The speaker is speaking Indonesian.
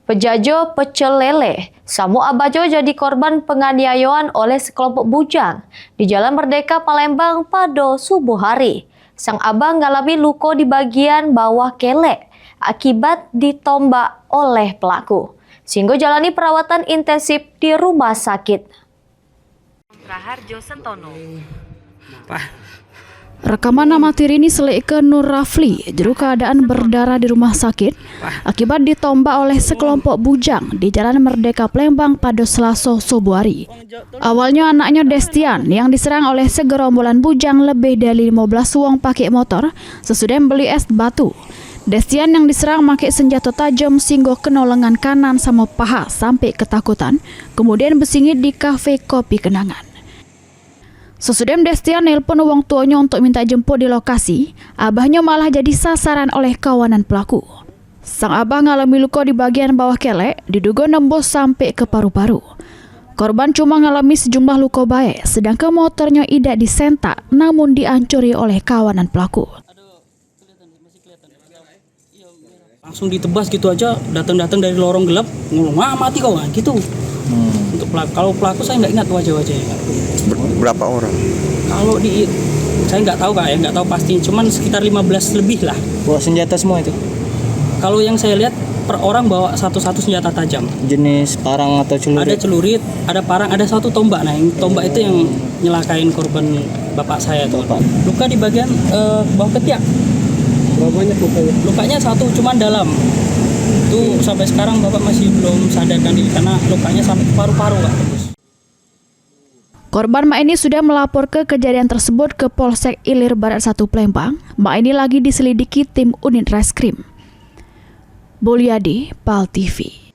Pejajo pecel lele, Samu Abajo jadi korban penganiayaan oleh sekelompok bujang di Jalan Merdeka Palembang pada subuh hari. Sang abang mengalami luka di bagian bawah kelek akibat ditombak oleh pelaku, sehingga jalani perawatan intensif di rumah sakit. Raharjo Sentono. Rekaman amatir ini selike Nur Rafli juru keadaan berdarah di rumah sakit akibat ditombak oleh sekelompok bujang di Jalan Merdeka Palembang pada Selasa subuh hari. Awalnya anaknya Destian yang diserang oleh segerombolan bujang lebih dari 15 wong pakai motor sesudah beli es batu. Destian yang diserang pakai senjata tajam sehingga kena lengan kanan sama paha sampai ketakutan, kemudian bersingit di kafe kopi kenangan. Sesudah Destian nelpon wong tuanya untuk minta jemput di lokasi, abahnya malah jadi sasaran oleh kawanan pelaku. Sang abah ngalami luka di bagian bawah kelek, diduga nembus sampai ke paru-paru. Korban cuma ngalami sejumlah luka baik, sedangkan motornya tidak disentak namun dihancuri oleh kawanan pelaku. Langsung ditebas gitu aja, datang dari lorong gelap, ngomong, mati kau, gitu. Untuk pelaku, kalau pelaku saya nggak ingat wajah-wajahnya. Berapa orang? Kalau saya nggak tahu kak ya, nggak tahu pasti, cuman sekitar 15 lebih lah. Bawa senjata semua itu? Kalau yang saya lihat, per orang bawa satu-satu senjata tajam. Jenis parang atau celurit? Ada celurit, ada parang, ada satu tombak. Nah, yang tombak itu yang nyelakain korban bapak saya tuh. Luka di bagian bawah ketiak. Berapa banyak lukanya? Lukanya satu, cuman dalam. Itu sampai sekarang bapak masih belum sadarkan diri karena lukanya sampai ke paru-paru kak. Korban Mak ini sudah melapor ke kejadian tersebut ke Polsek Ilir Barat 1 Palembang. Mak ini lagi diselidiki tim unit reskrim. Bolyadi, PAL TV.